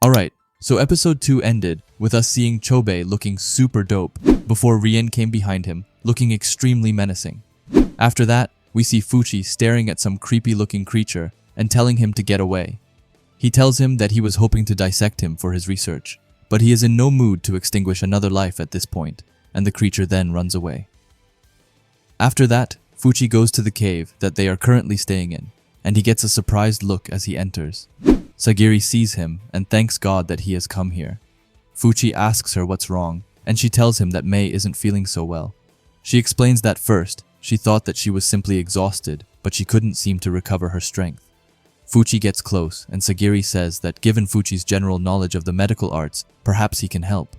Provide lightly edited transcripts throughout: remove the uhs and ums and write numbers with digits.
Alright, so episode 2 ended with us seeing Chobei looking super dope before Rien came behind him, looking extremely menacing. After that, we see Fuchi staring at some creepy looking creature and telling him to get away. He tells him that he was hoping to dissect him for his research, but he is in no mood to extinguish another life at this point, and the creature then runs away. After that, Fuchi goes to the cave that they are currently staying in, and he gets a surprised look as he enters. Sagiri sees him and thanks God that he has come here. Fuchi asks her what's wrong, and she tells him that Mei isn't feeling so well. She explains that first, she thought that she was simply exhausted, but she couldn't seem to recover her strength. Fuchi gets close, and Sagiri says that given Fuchi's general knowledge of the medical arts, perhaps he can help.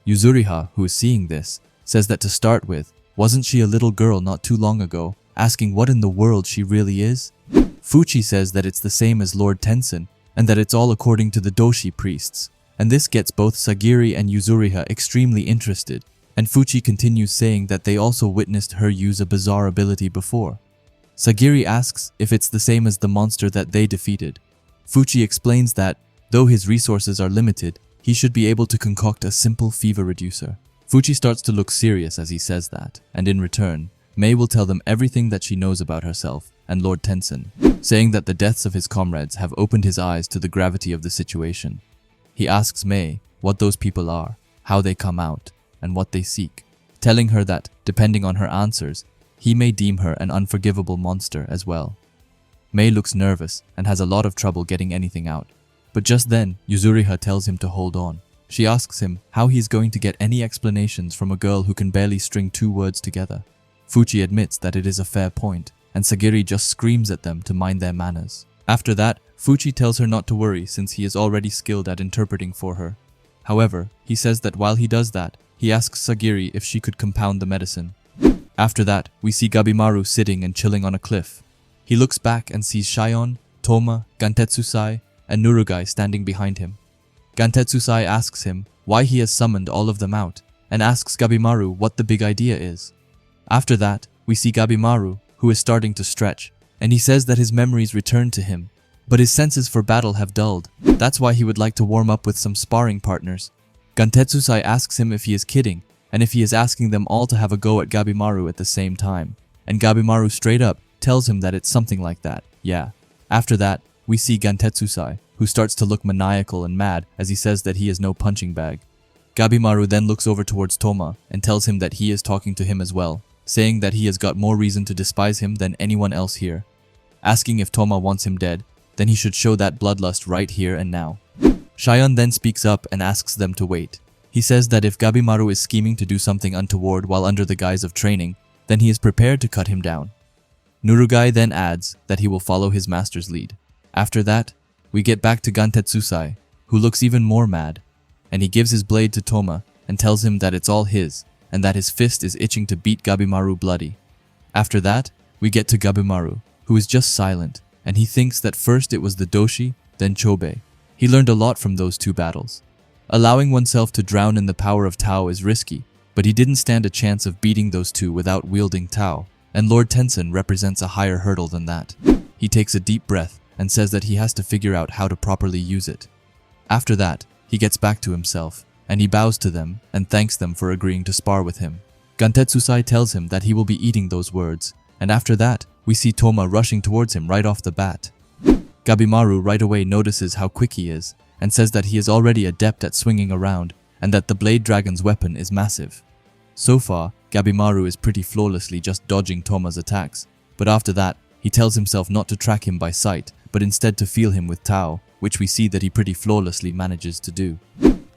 Yuzuriha, who is seeing this, says that to start with, wasn't she a little girl not too long ago, asking what in the world she really is? Fuchi says that it's the same as Lord Tensen, and that it's all according to the Doshi priests, and this gets both Sagiri and Yuzuriha extremely interested, and Fuchi continues saying that they also witnessed her use a bizarre ability before. Sagiri asks if it's the same as the monster that they defeated. Fuchi explains that, though his resources are limited, he should be able to concoct a simple fever reducer. Fuchi starts to look serious as he says that, and in return, Mei will tell them everything that she knows about herself and Lord Tensen, saying that the deaths of his comrades have opened his eyes to the gravity of the situation. He asks Mei what those people are, how they come out, and what they seek, telling her that, depending on her answers, he may deem her an unforgivable monster as well. Mei looks nervous and has a lot of trouble getting anything out, but just then Yuzuriha tells him to hold on. She asks him how he is going to get any explanations from a girl who can barely string 2 words together. Fuchi admits that it is a fair point, and Sagiri just screams at them to mind their manners. After that, Fuchi tells her not to worry since he is already skilled at interpreting for her. However, he says that while he does that, he asks Sagiri if she could compound the medicine. After that, we see Gabimaru sitting and chilling on a cliff. He looks back and sees Shion, Toma, Gantetsusai, and Nurugai standing behind him. Gantetsusai asks him why he has summoned all of them out, and asks Gabimaru what the big idea is. After that, we see Gabimaru, who is starting to stretch, and he says that his memories return to him, but his senses for battle have dulled. That's why he would like to warm up with some sparring partners. Gantetsusai asks him if he is kidding, and if he is asking them all to have a go at Gabimaru at the same time, and Gabimaru straight up tells him that it's something like that, yeah. After that, we see Gantetsusai, who starts to look maniacal and mad as he says that he is no punching bag. Gabimaru then looks over towards Toma and tells him that he is talking to him as well, saying that he has got more reason to despise him than anyone else here. Asking if Toma wants him dead, then he should show that bloodlust right here and now. Shion then speaks up and asks them to wait. He says that if Gabimaru is scheming to do something untoward while under the guise of training, then he is prepared to cut him down. Nurugai then adds that he will follow his master's lead. After that, we get back to Gantetsusai, who looks even more mad, and he gives his blade to Toma and tells him that it's all his, and that his fist is itching to beat Gabimaru bloody. After that, we get to Gabimaru, who is just silent, and he thinks that first it was the Doshi, then Chobei. He learned a lot from those 2 battles. Allowing oneself to drown in the power of Tao is risky, but he didn't stand a chance of beating those 2 without wielding Tao, and Lord Tensen represents a higher hurdle than that. He takes a deep breath and says that he has to figure out how to properly use it. After that, he gets back to himself, and he bows to them and thanks them for agreeing to spar with him. Gantetsusai tells him that he will be eating those words, and after that, we see Toma rushing towards him right off the bat. Gabimaru right away notices how quick he is, and says that he is already adept at swinging around, and that the Blade Dragon's weapon is massive. So far, Gabimaru is pretty flawlessly just dodging Toma's attacks, but after that, he tells himself not to track him by sight, but instead to feel him with Tao, which we see that he pretty flawlessly manages to do.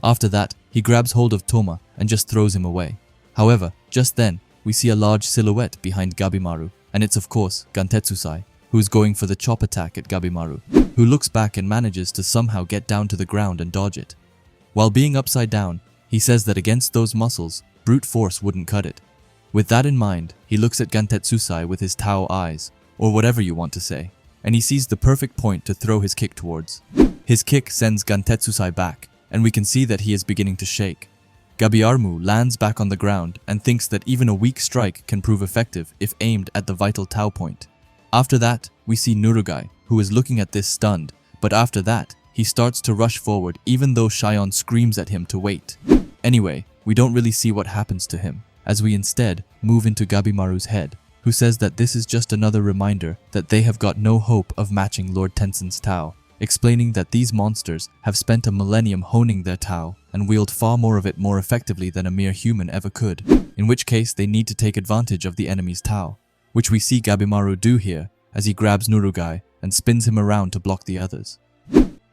After that, he grabs hold of Toma and just throws him away. However, just then, we see a large silhouette behind Gabimaru, and it's of course Gantetsusai, who is going for the chop attack at Gabimaru, who looks back and manages to somehow get down to the ground and dodge it. While being upside down, he says that against those muscles, brute force wouldn't cut it. With that in mind, he looks at Gantetsusai with his Tao eyes, or whatever you want to say, and he sees the perfect point to throw his kick towards. His kick sends Gantetsusai back, and we can see that he is beginning to shake. Gabimaru lands back on the ground and thinks that even a weak strike can prove effective if aimed at the vital Tao point. After that, we see Nurugai, who is looking at this stunned, but after that, he starts to rush forward even though Shion screams at him to wait. Anyway, we don't really see what happens to him, as we instead move into Gabimaru's head, who says that this is just another reminder that they have got no hope of matching Lord Tensen's Tao, explaining that these monsters have spent a millennium honing their Tao and wield far more of it more effectively than a mere human ever could, in which case they need to take advantage of the enemy's Tao, which we see Gabimaru do here as he grabs Nurugai and spins him around to block the others.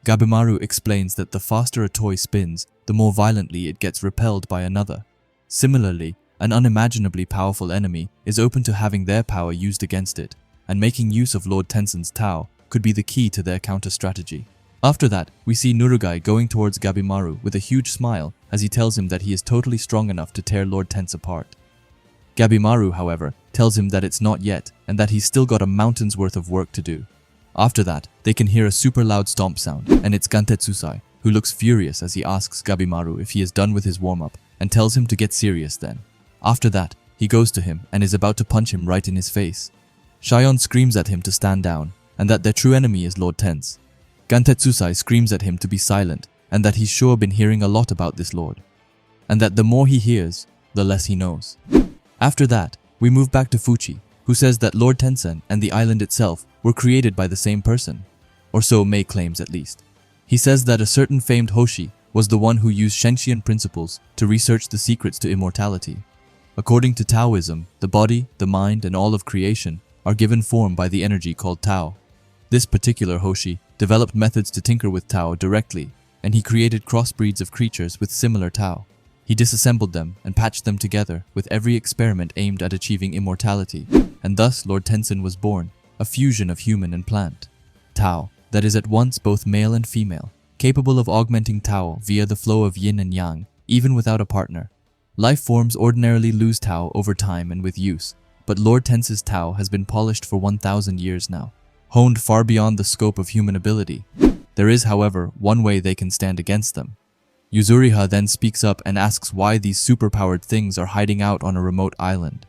Gabimaru explains that the faster a toy spins, the more violently it gets repelled by another. Similarly, an unimaginably powerful enemy is open to having their power used against it, and making use of Lord Tensen's Tao could be the key to their counter-strategy. After that, we see Nurugai going towards Gabimaru with a huge smile as he tells him that he is totally strong enough to tear Lord Tense apart. Gabimaru, however, tells him that it's not yet and that he's still got a mountain's worth of work to do. After that, they can hear a super loud stomp sound, and it's Gantetsusai, who looks furious as he asks Gabimaru if he is done with his warm-up and tells him to get serious then. After that, he goes to him and is about to punch him right in his face. Shion screams at him to stand down, and that their true enemy is Lord Tense. Gantetsusai screams at him to be silent, and that he's sure been hearing a lot about this lord, and that the more he hears, the less he knows. After that, we move back to Fuchi, who says that Lord Tensen and the island itself were created by the same person, or so Mei claims at least. He says that a certain famed Hoshi was the one who used Shenxian principles to research the secrets to immortality. According to Taoism, the body, the mind, and all of creation are given form by the energy called Tao. This particular Hoshi developed methods to tinker with Tao directly, and he created crossbreeds of creatures with similar Tao. He disassembled them and patched them together with every experiment aimed at achieving immortality, and thus Lord Tensen was born, a fusion of human and plant. Tao, that is at once both male and female, capable of augmenting Tao via the flow of yin and yang, even without a partner. Life forms ordinarily lose Tao over time and with use, but Lord Tense's Tao has been polished for 1,000 years now, honed far beyond the scope of human ability. There is, however, one way they can stand against them. Yuzuriha then speaks up and asks why these superpowered things are hiding out on a remote island.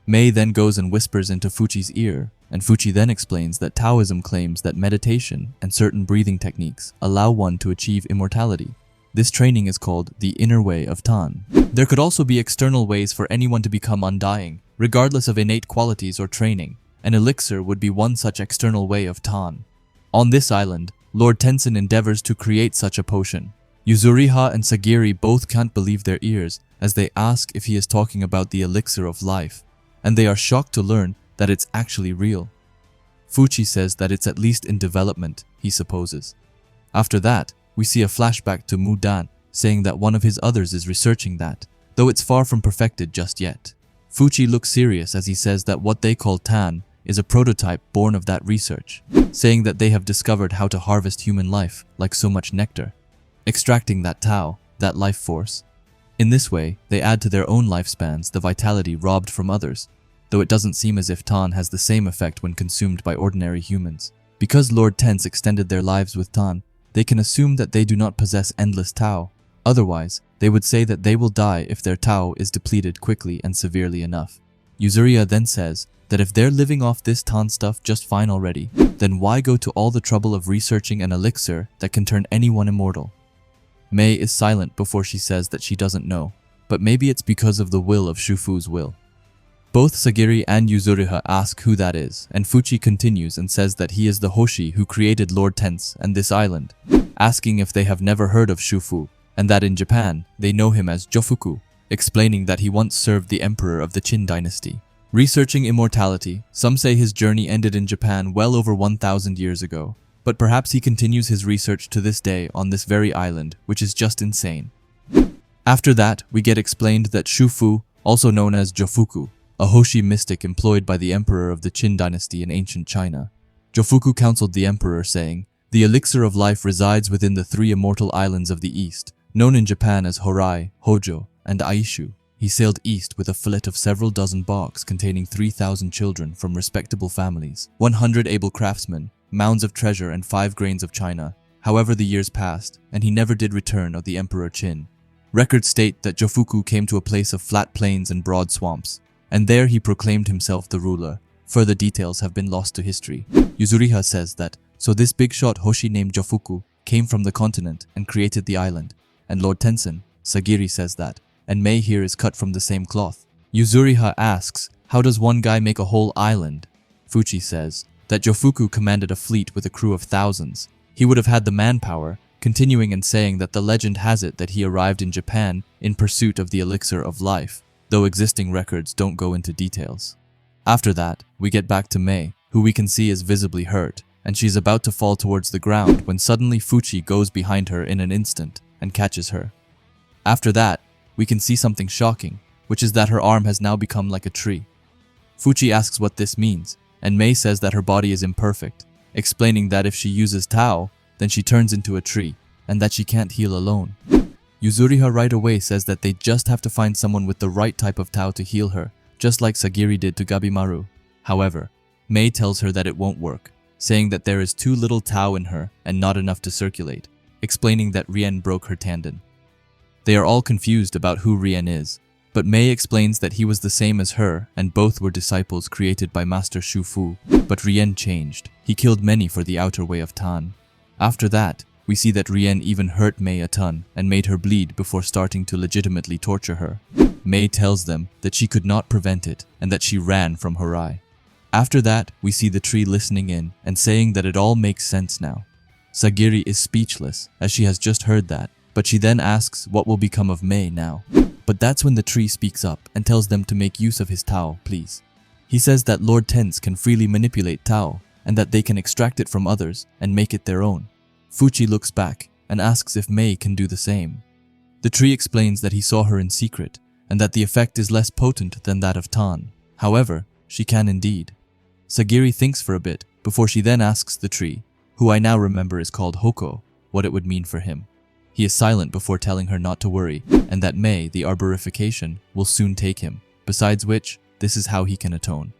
Mei then goes and whispers into Fuchi's ear, and Fuchi then explains that Taoism claims that meditation and certain breathing techniques allow one to achieve immortality. This training is called the inner way of Tan. There could also be external ways for anyone to become undying, regardless of innate qualities or training. An elixir would be one such external way of Tan. On this island, Lord Tensen endeavors to create such a potion. Yuzuriha and Sagiri both can't believe their ears as they ask if he is talking about the elixir of life, and they are shocked to learn that it's actually real. Fuchi says that it's at least in development, he supposes. After that, we see a flashback to Mudan saying that one of his others is researching that, though it's far from perfected just yet. Fuchi looks serious as he says that what they call Tan is a prototype born of that research, saying that they have discovered how to harvest human life like so much nectar, extracting that Tao, that life force. In this way, they add to their own lifespans the vitality robbed from others, though it doesn't seem as if Tan has the same effect when consumed by ordinary humans. Because Lord Tense extended their lives with Tan, they can assume that they do not possess endless Tao. Otherwise, they would say that they will die if their Tao is depleted quickly and severely enough. Yuzuriha then says that if they're living off this Tan stuff just fine already, then why go to all the trouble of researching an elixir that can turn anyone immortal? Mei is silent before she says that she doesn't know, but maybe it's because of the will of Shufu's will. Both Sagiri and Yuzuriha ask who that is, and Fuchi continues and says that he is the Hoshi who created Lord Tense and this island, asking if they have never heard of Shufu, and that in Japan, they know him as Jofuku, explaining that he once served the emperor of the Qin dynasty. Researching immortality, some say his journey ended in Japan well over 1,000 years ago, but perhaps he continues his research to this day on this very island, which is just insane. After that, we get explained that Shufu, also known as Jofuku, a Hoshi mystic employed by the emperor of the Qin dynasty in ancient China. Jofuku counseled the emperor saying, "The elixir of life resides within the 3 immortal islands of the east, known in Japan as Horai, Hojo, and Aishu." He sailed east with a fleet of several dozen barks containing 3,000 children from respectable families, 100 able craftsmen, mounds of treasure, and 5 grains of china. However, the years passed, and he never did return of the Emperor Qin. Records state that Jofuku came to a place of flat plains and broad swamps, and there he proclaimed himself the ruler. Further details have been lost to history. Yuzuriha says that, so this big shot Hoshi named Jofuku came from the continent and created the island, and Lord Tensen, Sagiri says that, and Mei here is cut from the same cloth. Yuzuriha asks, how does one guy make a whole island? Fuchi says that Jofuku commanded a fleet with a crew of thousands. He would have had the manpower, continuing and saying that the legend has it that he arrived in Japan in pursuit of the elixir of life, though existing records don't go into details. After that, we get back to Mei, who we can see is visibly hurt, and she's about to fall towards the ground when suddenly Fuchi goes behind her in an instant and catches her. After that, we can see something shocking, which is that her arm has now become like a tree. Fuchi asks what this means, and Mei says that her body is imperfect, explaining that if she uses Tao, then she turns into a tree, and that she can't heal alone. Yuzuriha right away says that they just have to find someone with the right type of Tao to heal her, just like Sagiri did to Gabimaru. However, Mei tells her that it won't work, saying that there is too little Tao in her and not enough to circulate, explaining that Rien broke her tendon. They are all confused about who Rien is, but Mei explains that he was the same as her and both were disciples created by Master Shufu, but Rien changed. He killed many for the outer way of Tan. After that, we see that Rien even hurt Mei a ton and made her bleed before starting to legitimately torture her. Mei tells them that she could not prevent it and that she ran from Harai. After that, we see the tree listening in and saying that it all makes sense now. Sagiri is speechless as she has just heard that, but she then asks what will become of Mei now. But that's when the tree speaks up and tells them to make use of his Tao, please. He says that Lord Tense can freely manipulate Tao and that they can extract it from others and make it their own. Fuchi looks back and asks if Mei can do the same. The tree explains that he saw her in secret and that the effect is less potent than that of Tan. However, she can indeed. Sagiri thinks for a bit before she then asks the tree, who I now remember is called Hoko, what it would mean for him. He is silent before telling her not to worry and that Mei, the arborification, will soon take him, besides which, this is how he can atone.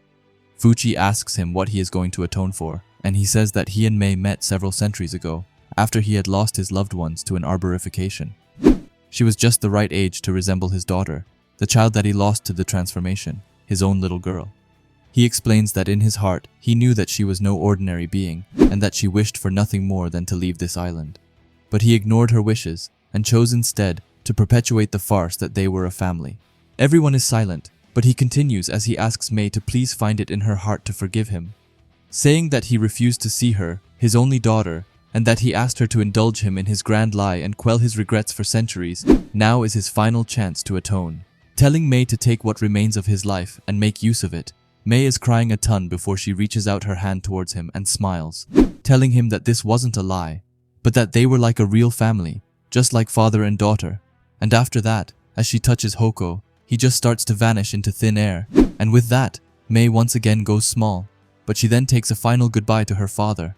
Fuchi asks him what he is going to atone for, and he says that he and Mei met several centuries ago, after he had lost his loved ones to an arborification. She was just the right age to resemble his daughter, the child that he lost to the transformation, his own little girl. He explains that in his heart, he knew that she was no ordinary being, and that she wished for nothing more than to leave this island. But he ignored her wishes, and chose instead to perpetuate the farce that they were a family. Everyone is silent, but he continues as he asks Mei to please find it in her heart to forgive him, saying that he refused to see her, his only daughter, and that he asked her to indulge him in his grand lie and quell his regrets for centuries. Now is his final chance to atone. Telling Mei to take what remains of his life and make use of it, Mei is crying a ton before she reaches out her hand towards him and smiles, telling him that this wasn't a lie, but that they were like a real family, just like father and daughter. And after that, as she touches Hoko, he just starts to vanish into thin air, and with that, Mei once again goes small, but she then takes a final goodbye to her father.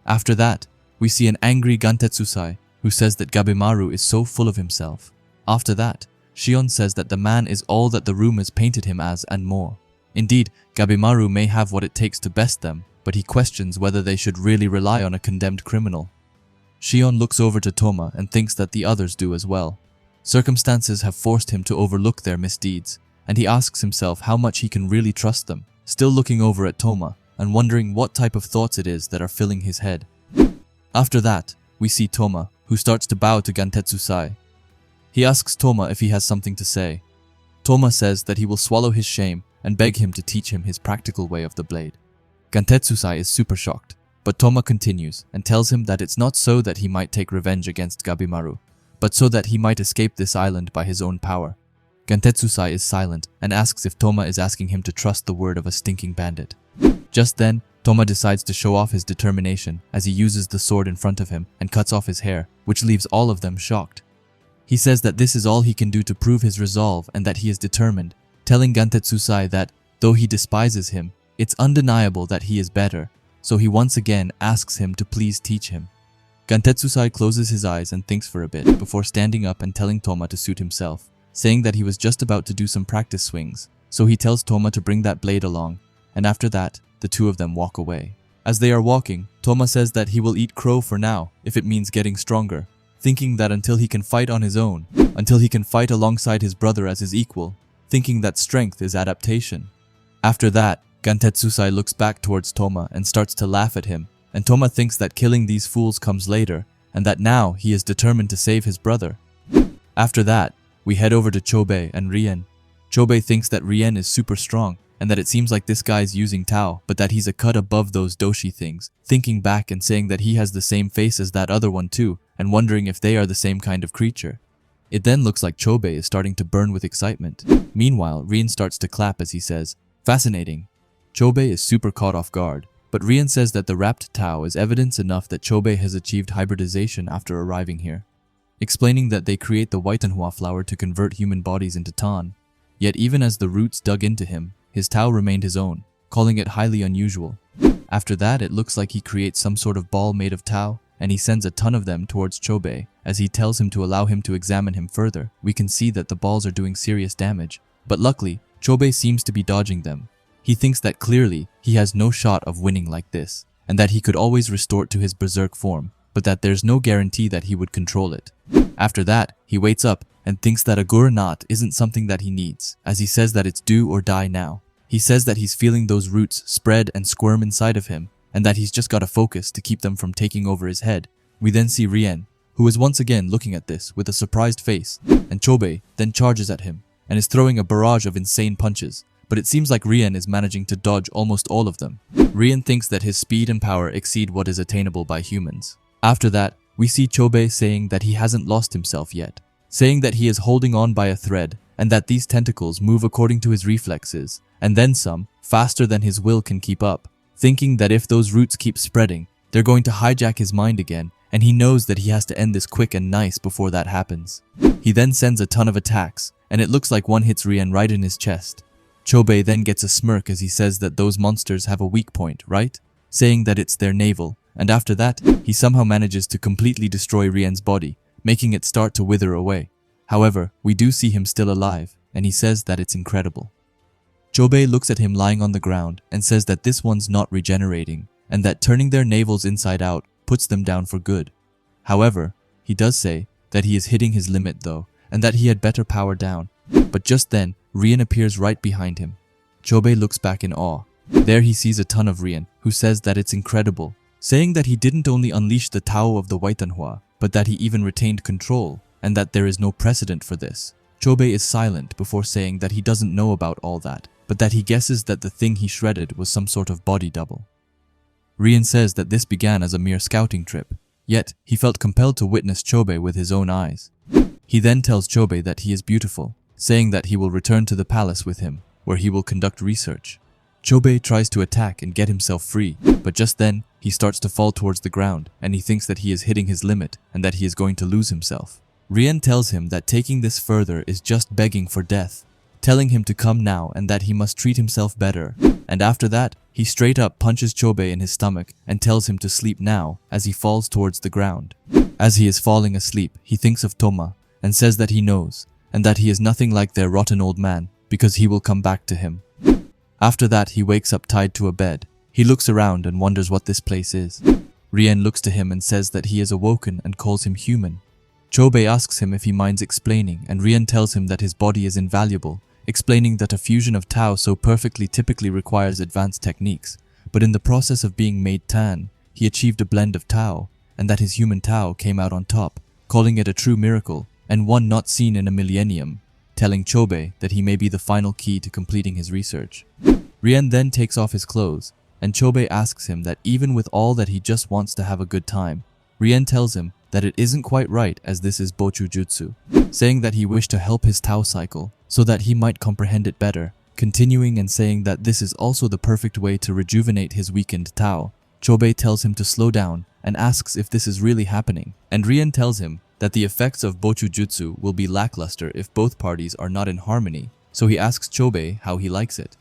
After that, we see an angry Gantetsusai, who says that Gabimaru is so full of himself. After that, Shion says that the man is all that the rumors painted him as and more. Indeed, Gabimaru may have what it takes to best them, but he questions whether they should really rely on a condemned criminal. Shion looks over to Toma and thinks that the others do as well. Circumstances have forced him to overlook their misdeeds, and he asks himself how much he can really trust them, still looking over at Toma and wondering what type of thoughts it is that are filling his head. After that, we see Toma, who starts to bow to Gantetsusai. He asks Toma if he has something to say. Toma says that he will swallow his shame and beg him to teach him his practical way of the blade. Gantetsusai is super shocked, but Toma continues and tells him that it's not so that he might take revenge against Gabimaru, but so that he might escape this island by his own power. Gantetsusai is silent and asks if Toma is asking him to trust the word of a stinking bandit. Just then, Toma decides to show off his determination as he uses the sword in front of him and cuts off his hair, which leaves all of them shocked. He says that this is all he can do to prove his resolve and that he is determined, telling Gantetsusai that, though he despises him, it's undeniable that he is better, so he once again asks him to please teach him. Gantetsusai closes his eyes and thinks for a bit before standing up and telling Toma to suit himself, saying that he was just about to do some practice swings, so he tells Toma to bring that blade along, and after that, the two of them walk away. As they are walking, Toma says that he will eat crow for now, if it means getting stronger, thinking that until he can fight on his own, until he can fight alongside his brother as his equal, thinking that strength is adaptation. After that, Gantetsusai looks back towards Toma and starts to laugh at him, and Toma thinks that killing these fools comes later, and that now he is determined to save his brother. After that, we head over to Chobei and Rien. Chobei thinks that Rien is super strong, and that it seems like this guy's using Tao, but that he's a cut above those doshi things, thinking back and saying that he has the same face as that other one too, and wondering if they are the same kind of creature. It then looks like Chobei is starting to burn with excitement. Meanwhile, Rien starts to clap as he says, "Fascinating." Chobei is super caught off guard, but Rien says that the wrapped Tao is evidence enough that Chobei has achieved hybridization after arriving here, explaining that they create the Whitenhua flower to convert human bodies into Tan. Yet even as the roots dug into him, his Tao remained his own, calling it highly unusual. After that, it looks like he creates some sort of ball made of Tao, and he sends a ton of them towards Chobei. As he tells him to allow him to examine him further, we can see that the balls are doing serious damage, but luckily, Chobei seems to be dodging them. He thinks that clearly, he has no shot of winning like this, and that he could always restore to his berserk form, but that there's no guarantee that he would control it. After that, he waits up and thinks that a Guranat isn't something that he needs, as he says that it's do or die now. He says that he's feeling those roots spread and squirm inside of him, and that he's just gotta focus to keep them from taking over his head. We then see Rien, who is once again looking at this with a surprised face, and Chobei then charges at him, and is throwing a barrage of insane punches, but it seems like Rien is managing to dodge almost all of them. Rien thinks that his speed and power exceed what is attainable by humans. After that, we see Chobei saying that he hasn't lost himself yet, saying that he is holding on by a thread, and that these tentacles move according to his reflexes, and then some, faster than his will can keep up, thinking that if those roots keep spreading, they're going to hijack his mind again, and he knows that he has to end this quick and nice before that happens. He then sends a ton of attacks, and it looks like one hits Rien right in his chest. Chobei then gets a smirk as he says that those monsters have a weak point, right? Saying that it's their navel, and after that, he somehow manages to completely destroy Rien's body, making it start to wither away. However, we do see him still alive, and he says that it's incredible. Chobei looks at him lying on the ground and says that this one's not regenerating, and that turning their navels inside out puts them down for good. However, he does say that he is hitting his limit though, and that he had better power down. But just then, Rien appears right behind him. Chobei looks back in awe. There he sees a ton of Rien, who says that it's incredible, saying that he didn't only unleash the Tao of the Whitenhua, but that he even retained control, and that there is no precedent for this. Chobei is silent before saying that he doesn't know about all that, but that he guesses that the thing he shredded was some sort of body double. Rien says that this began as a mere scouting trip, yet he felt compelled to witness Chobei with his own eyes. He then tells Chobei that he is beautiful, saying that he will return to the palace with him, where he will conduct research. Chobei tries to attack and get himself free, but just then, he starts to fall towards the ground, and he thinks that he is hitting his limit and that he is going to lose himself. Rien tells him that taking this further is just begging for death, telling him to come now and that he must treat himself better. And after that, he straight up punches Chobei in his stomach and tells him to sleep now as he falls towards the ground. As he is falling asleep, he thinks of Toma and says that he knows, and that he is nothing like their rotten old man because he will come back to him. After that, he wakes up tied to a bed. He looks around and wonders what this place is. Rien looks to him and says that he is awoken and calls him human. Chobei asks him if he minds explaining, and Rien tells him that his body is invaluable, explaining that a fusion of Tao so perfectly typically requires advanced techniques, but in the process of being made Tan, he achieved a blend of Tao, and that his human Tao came out on top, calling it a true miracle, and one not seen in a millennium, telling Chobei that he may be the final key to completing his research. Rien then takes off his clothes, and Chobei asks him that even with all that he just wants to have a good time, Rien tells him that it isn't quite right as this is Bochu Jutsu, saying that he wished to help his Tao cycle so that he might comprehend it better, continuing and saying that this is also the perfect way to rejuvenate his weakened Tao. Chobei tells him to slow down and asks if this is really happening, and Rien tells him that the effects of Bochu Jutsu will be lackluster if both parties are not in harmony, so he asks Chobei how he likes it.